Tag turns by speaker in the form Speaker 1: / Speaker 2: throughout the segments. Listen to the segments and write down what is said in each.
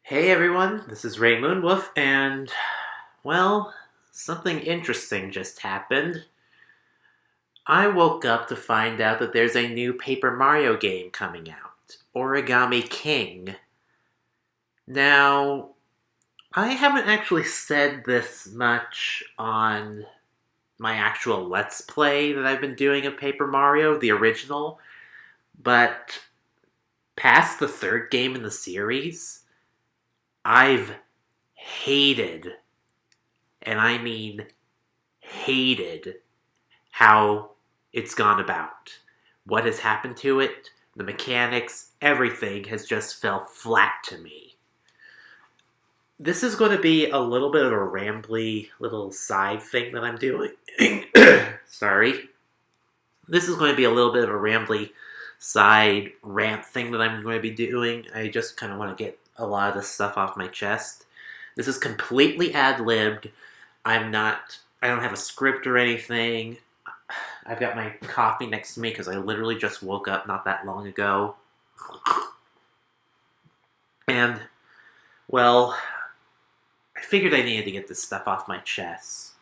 Speaker 1: Hey everyone, this is Moonwuff, and, well, something interesting just happened. I woke up to find out that there's a new Paper Mario game coming out, Origami King. Now, I haven't actually said this much on my actual Let's Play that I've been doing of Paper Mario, the original, but past the third game in the series, I've hated, and I mean hated, how it's gone about. What has happened to it, the mechanics, everything has just fell flat to me. This is going to be a little bit of a rambly little side thing that I'm doing. Sorry. This is going to be a little bit of a rambly side rant thing that I'm going to be doing. I just kind of want to get a lot of this stuff off my chest. This is completely ad-libbed. I don't have a script or anything. I've got my coffee next to me because I literally just woke up not that long ago. And, well, I figured I needed to get this stuff off my chest.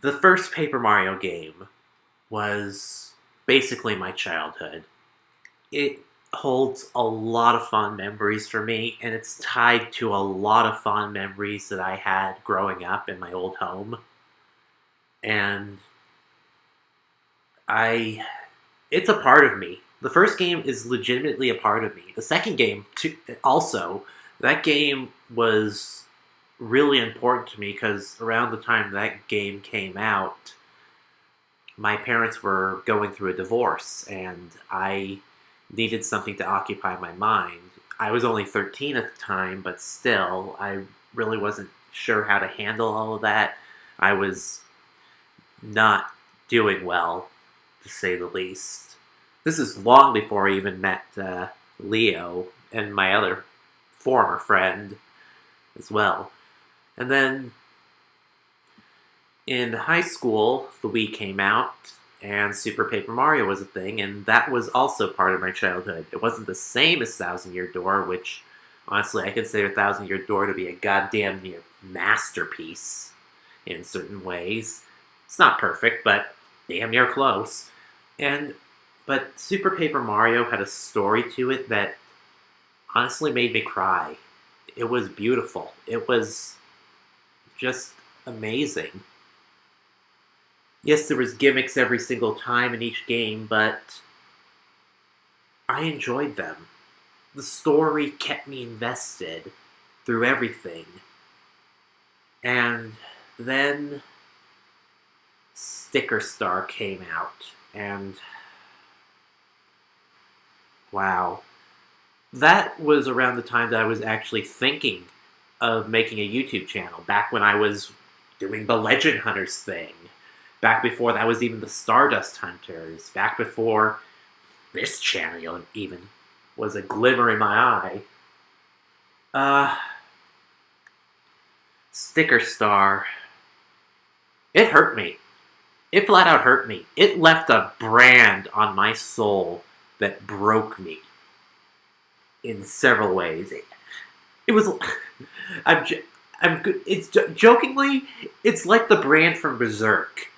Speaker 1: The first Paper Mario game was basically my childhood. It holds a lot of fond memories for me, and it's tied to a lot of fond memories that I had growing up in my old home. And it's a part of me. The first game is legitimately a part of me. The second game, too, also, that game was really important to me because around the time that game came out, my parents were going through a divorce, and I needed something to occupy my mind. I was only 13 at the time, but still, I really wasn't sure how to handle all of that. I was not doing well, to say the least. This is long before I even met Leo and my other former friend as well. And then in high school, the Wii came out, and Super Paper Mario was a thing, and that was also part of my childhood. It wasn't the same as Thousand Year Door, which, honestly, I consider Thousand Year Door to be a goddamn near masterpiece in certain ways. It's not perfect, but damn near close. But Super Paper Mario had a story to it that honestly made me cry. It was beautiful. It was just amazing. Yes, there was gimmicks every single time in each game, but I enjoyed them. The story kept me invested through everything. And then Sticker Star came out, and wow. That was around the time that I was actually thinking of making a YouTube channel, back when I was doing the Legend Hunters thing. Back before that was even the Stardust Hunters. Back before this channel even was a glimmer in my eye. Sticker Star. It hurt me. It flat out hurt me. It left a brand on my soul that broke me in several ways. It was... Jokingly, it's like the brand from Berserk.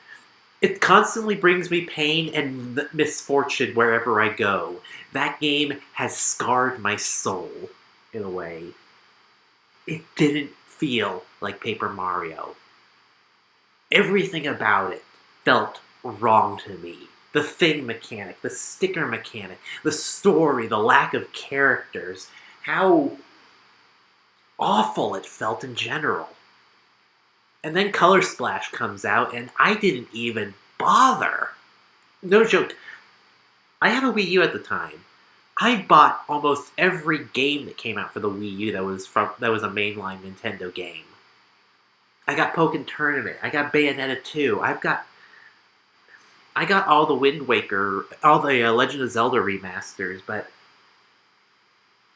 Speaker 1: It constantly brings me pain and misfortune wherever I go. That game has scarred my soul, in a way. It didn't feel like Paper Mario. Everything about it felt wrong to me. The thing mechanic, the sticker mechanic, the story, the lack of characters, how awful it felt in general. And then Color Splash comes out, and I didn't even bother. No joke. I had a Wii U at the time. I bought almost every game that came out for the Wii U that was a mainline Nintendo game. I got Pokken Tournament. I got Bayonetta 2. I got all the Wind Waker, all the Legend of Zelda remasters, but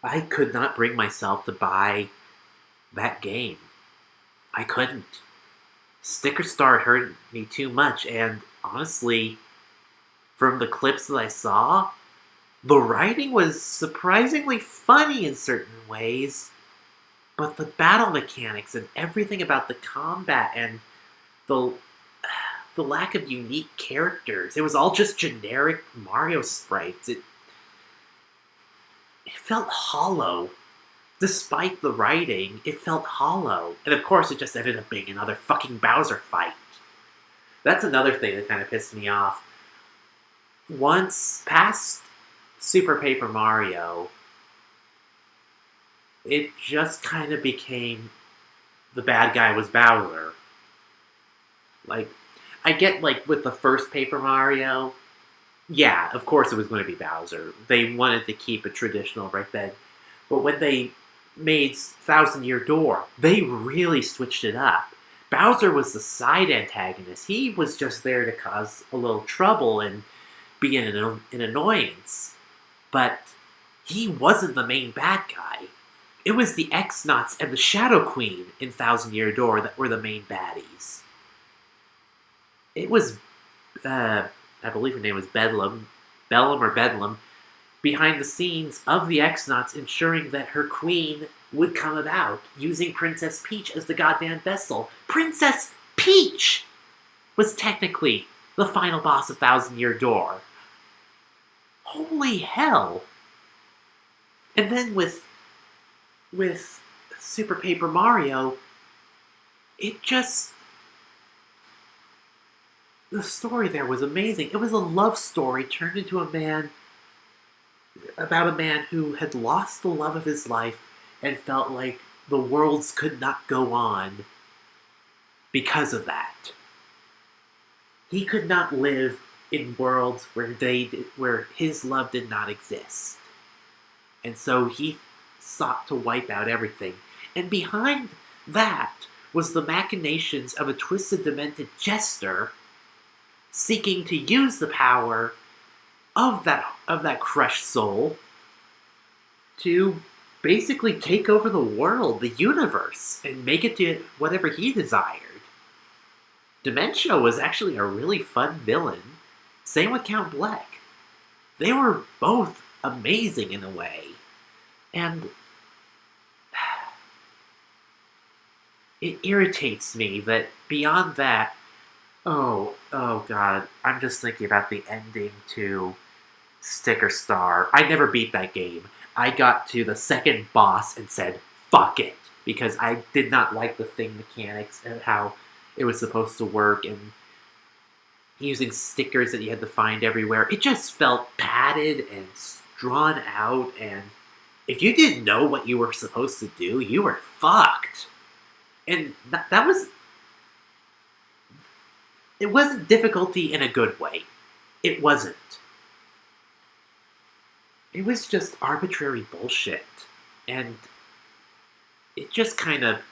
Speaker 1: I could not bring myself to buy that game. I couldn't. Sticker Star hurt me too much, and honestly, from the clips that I saw, the writing was surprisingly funny in certain ways, but the battle mechanics and everything about the combat and the the lack of unique characters, it was all just generic Mario sprites. It felt hollow. Despite the writing, it felt hollow. And of course, it just ended up being another fucking Bowser fight. That's another thing that kind of pissed me off. Once past Super Paper Mario, it just kind of became the bad guy was Bowser. Like, I get, like, with the first Paper Mario, yeah, of course it was going to be Bowser. They wanted to keep it traditional right then. But when they made Thousand Year Door, they really switched it up. Bowser was the side antagonist. He was just there to cause a little trouble and be an annoyance. But he wasn't the main bad guy. It was the X-Nauts and the Shadow Queen in Thousand Year Door that were the main baddies. It was, I believe her name was Bellum, behind the scenes of the X-Nauts ensuring that her queen would come about, using Princess Peach as the goddamn vessel. Princess Peach was technically the final boss of Thousand Year Door. Holy hell! And then with Super Paper Mario, it just... the story there was amazing. It was a love story turned into about a man who had lost the love of his life and felt like the worlds could not go on because of that. He could not live in worlds where his love did not exist. And so he sought to wipe out everything. And behind that was the machinations of a twisted, demented jester seeking to use the power of that crushed soul to basically take over the world, the universe, and make it to whatever he desired. Dementia was actually a really fun villain. Same with Count Bleck. They were both amazing in a way. And it irritates me that beyond that, oh god, I'm just thinking about the ending to Sticker Star. I never beat that game. I got to the second boss and said, fuck it. Because I did not like the thing mechanics and how it was supposed to work and using stickers that you had to find everywhere. It just felt padded and drawn out, and if you didn't know what you were supposed to do, you were fucked. And that was... it wasn't difficulty in a good way. It wasn't. It was just arbitrary bullshit. And it just kind of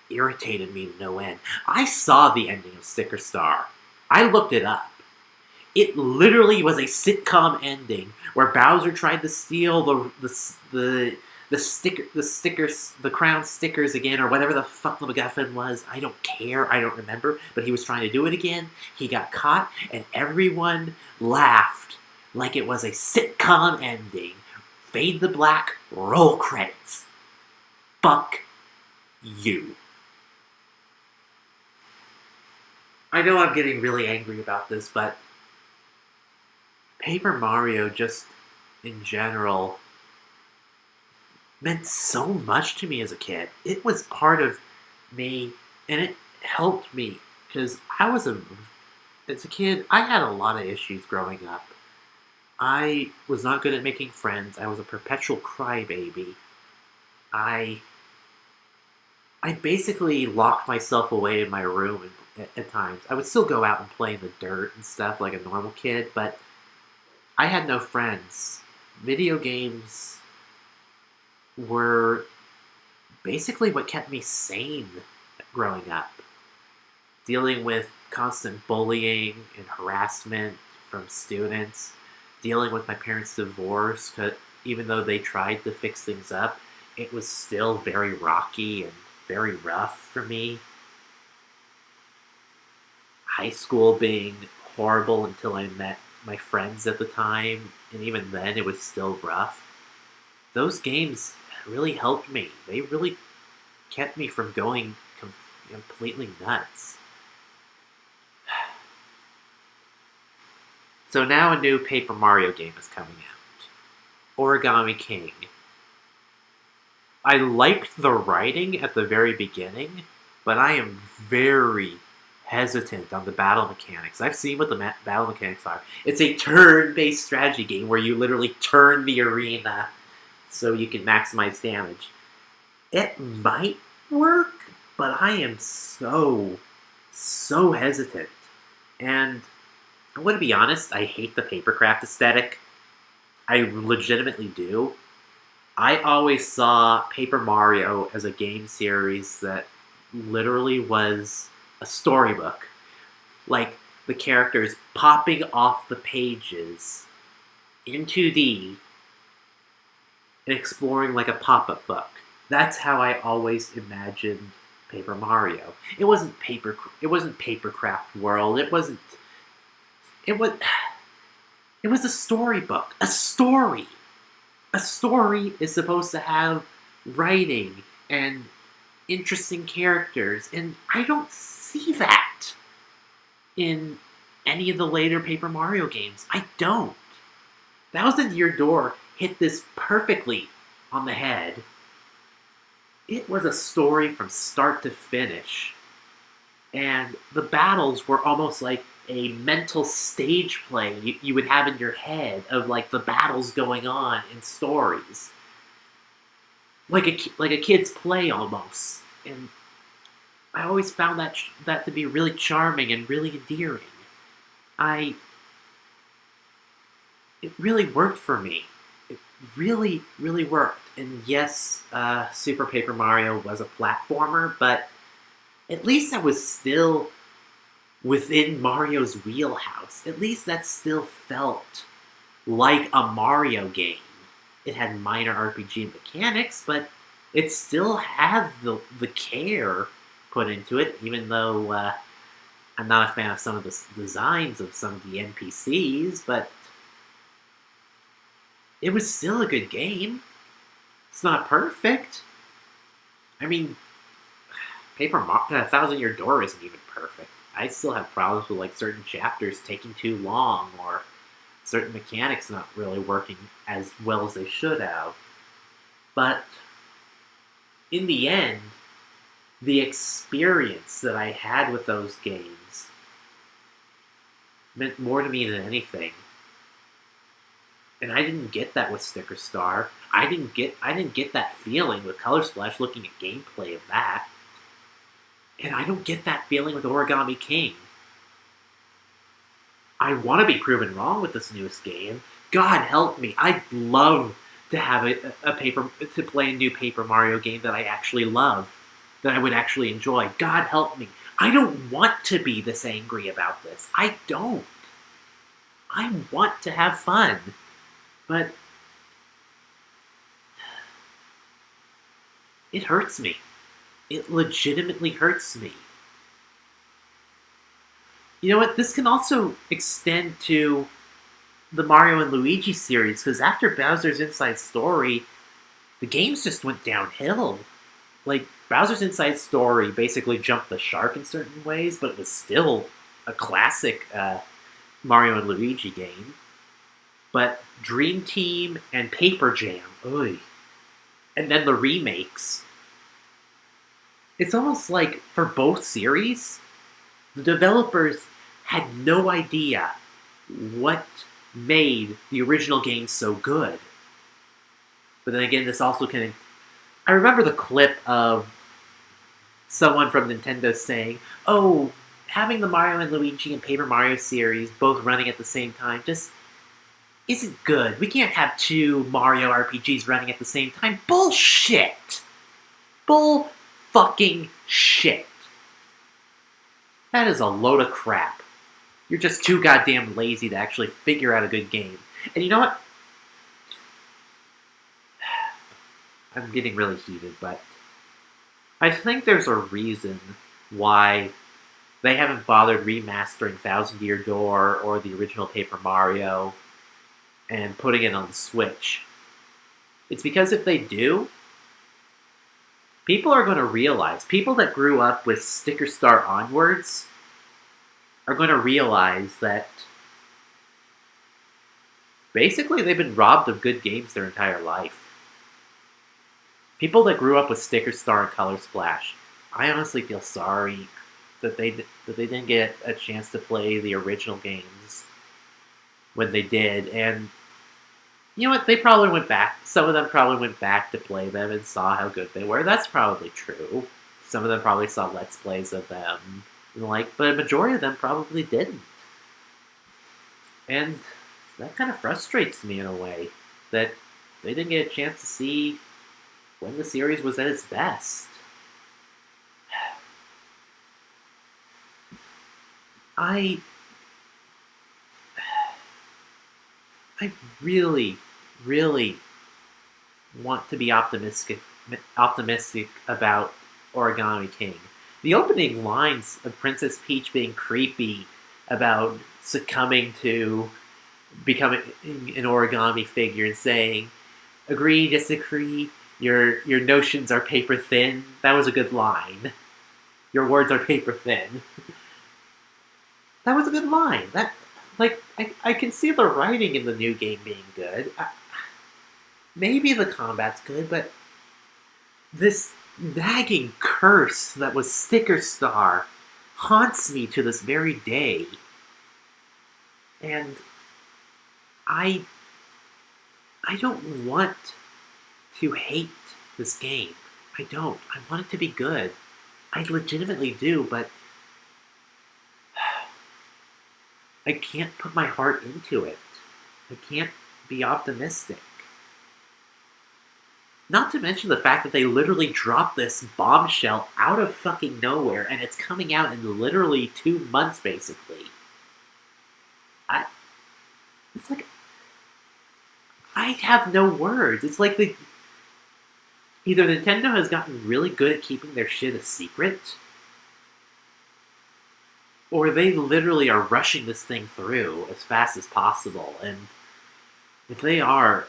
Speaker 1: irritated me to no end. I saw the ending of Sticker Star. I looked it up. It literally was a sitcom ending where Bowser tried to steal the crown stickers again, or whatever the fuck the MacGuffin was. I don't care. I don't remember. But he was trying to do it again. He got caught, and everyone laughed like it was a sitcom ending. Fade to black, roll credits. Fuck you. I know I'm getting really angry about this, but Paper Mario just, in general, meant so much to me as a kid. It was part of me, and it helped me, because as a kid, I had a lot of issues growing up. I was not good at making friends. I was a perpetual crybaby. I basically locked myself away in my room at times. I would still go out and play in the dirt and stuff like a normal kid, but I had no friends. Video games were basically what kept me sane growing up. Dealing with constant bullying and harassment from students. Dealing with my parents' divorce, even though they tried to fix things up, it was still very rocky and very rough for me. High school being horrible until I met my friends at the time, and even then it was still rough. Those games really helped me. They really kept me from going completely nuts. So now a new Paper Mario game is coming out. Origami King. I liked the writing at the very beginning, but I am very hesitant on the battle mechanics. I've seen what the battle mechanics are. It's a turn-based strategy game where you literally turn the arena so you can maximize damage. It might work, but I am so hesitant. And I'm going to be honest, I hate the papercraft aesthetic. I legitimately do. I always saw Paper Mario as a game series that literally was a storybook. Like, the characters popping off the pages in 2D and exploring like a pop-up book. That's how I always imagined Paper Mario. It wasn't Papercraft World. It was a storybook. A story. A story is supposed to have writing and interesting characters, and I don't see that in any of the later Paper Mario games. I don't. Thousand Year Door hit this perfectly on the head. It was a story from start to finish, and the battles were almost like a mental stage play you would have in your head of like the battles going on in stories, like a kid's play almost. And I always found that to be really charming and really endearing. It really worked for me. It really, really worked. And yes, Super Paper Mario was a platformer, but at least I was still within Mario's wheelhouse. At least that still felt like a Mario game. It had minor RPG mechanics, but it still had the care put into it, even though I'm not a fan of some of the designs of some of the NPCs, but it was still a good game. It's not perfect. I mean, Thousand Year Door isn't even perfect. I still have problems with like certain chapters taking too long, or certain mechanics not really working as well as they should have. But in the end, the experience that I had with those games meant more to me than anything. And I didn't get that with Sticker Star. I didn't get that feeling with Color Splash looking at gameplay of that. And I don't get that feeling with Origami King. I want to be proven wrong with this newest game. God help me. I'd love to have to play a new Paper Mario game that I actually love, that I would actually enjoy. God help me. I don't want to be this angry about this. I don't. I want to have fun. But it hurts me. It legitimately hurts me. You know what? This can also extend to the Mario and Luigi series, because after Bowser's Inside Story, the games just went downhill. Like, Bowser's Inside Story basically jumped the shark in certain ways, but it was still a classic Mario and Luigi game. But Dream Team and Paper Jam, oy. And then the remakes. It's almost like, for both series, the developers had no idea what made the original game so good. But then again, this also can... I remember the clip of someone from Nintendo saying, oh, having the Mario and Luigi and Paper Mario series both running at the same time just isn't good. We can't have two Mario RPGs running at the same time. Bullshit! Bull fucking shit. That is a load of crap. You're just too goddamn lazy to actually figure out a good game. And you know what? I'm getting really heated, but I think there's a reason why they haven't bothered remastering Thousand Year Door or the original Paper Mario and putting it on the Switch. It's because if they do, people are going to realize, people that grew up with Sticker Star onwards are going to realize that basically they've been robbed of good games their entire life. People that grew up with Sticker Star and Color Splash, I honestly feel sorry that they didn't get a chance to play the original games when they did. And you know what? They probably went back. Some of them probably went back to play them and saw how good they were. That's probably true. Some of them probably saw Let's Plays of them, but a majority of them probably didn't. And that kind of frustrates me in a way, that they didn't get a chance to see when the series was at its best. I really, really want to be optimistic about Origami King. The opening lines of Princess Peach being creepy about succumbing to becoming an origami figure and saying, "Agree, disagree, your notions are paper thin." That was a good line. Your words are paper thin. That was a good line. I can see the writing in the new game being good. Maybe the combat's good, but this nagging curse that was Sticker Star haunts me to this very day. And I don't want to hate this game. I don't. I want it to be good. I legitimately do, but I can't put my heart into it. I can't be optimistic. Not to mention the fact that they literally dropped this bombshell out of fucking nowhere, and it's coming out in literally 2 months, basically. It's like, I have no words. It's like either Nintendo has gotten really good at keeping their shit a secret, or they literally are rushing this thing through as fast as possible. And if they are,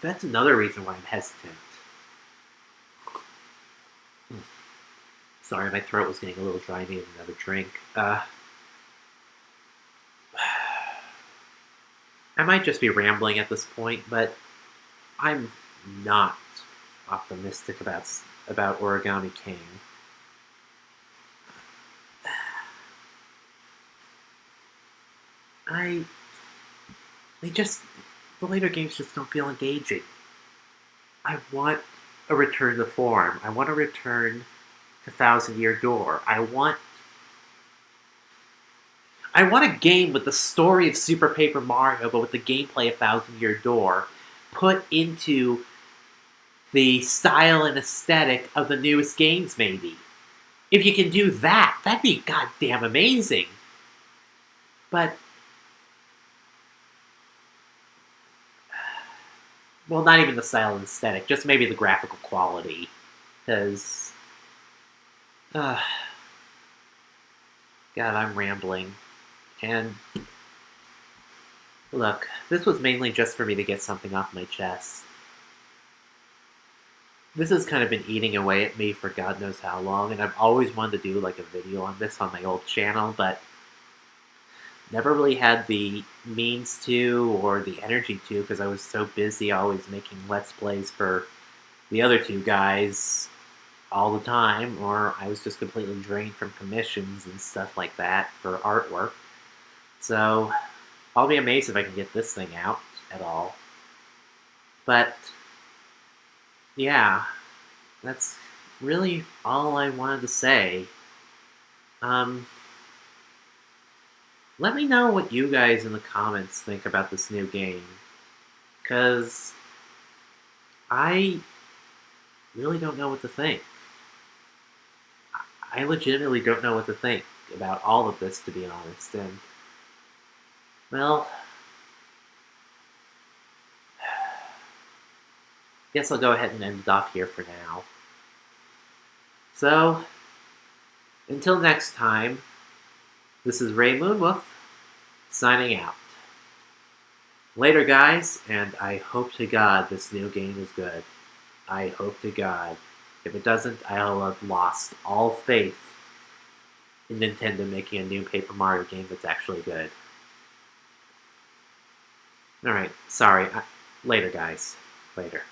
Speaker 1: that's another reason why I'm hesitant. Sorry, my throat was getting a little dry. I needed another drink. I might just be rambling at this point, but I'm not optimistic about Origami King. The later games just don't feel engaging. I want a return to form. I want a return to Thousand Year Door. I want a game with the story of Super Paper Mario, but with the gameplay of Thousand Year Door, put into the style and aesthetic of the newest games, maybe. If you can do that, that'd be goddamn amazing. But, well, not even the style and aesthetic, just maybe the graphical quality. Because, God, I'm rambling. And, look, this was mainly just for me to get something off my chest. This has kind of been eating away at me for God knows how long, and I've always wanted to do a video on this on my old channel, but never really had the means to or the energy to, because I was so busy always making Let's Plays for the other two guys all the time, or I was just completely drained from commissions and stuff like that for artwork. So I'll be amazed if I can get this thing out at all. But yeah, that's really all I wanted to say. Let me know what you guys in the comments think about this new game, because I really don't know what to think. I legitimately don't know what to think about all of this, to be honest, and, well, guess I'll go ahead and end it off here for now. So, until next time, this is Moonwuff, signing out. Later, guys, and I hope to God this new game is good. I hope to God. If it doesn't, I'll have lost all faith in Nintendo making a new Paper Mario game that's actually good. Alright, sorry. Later, guys. Later.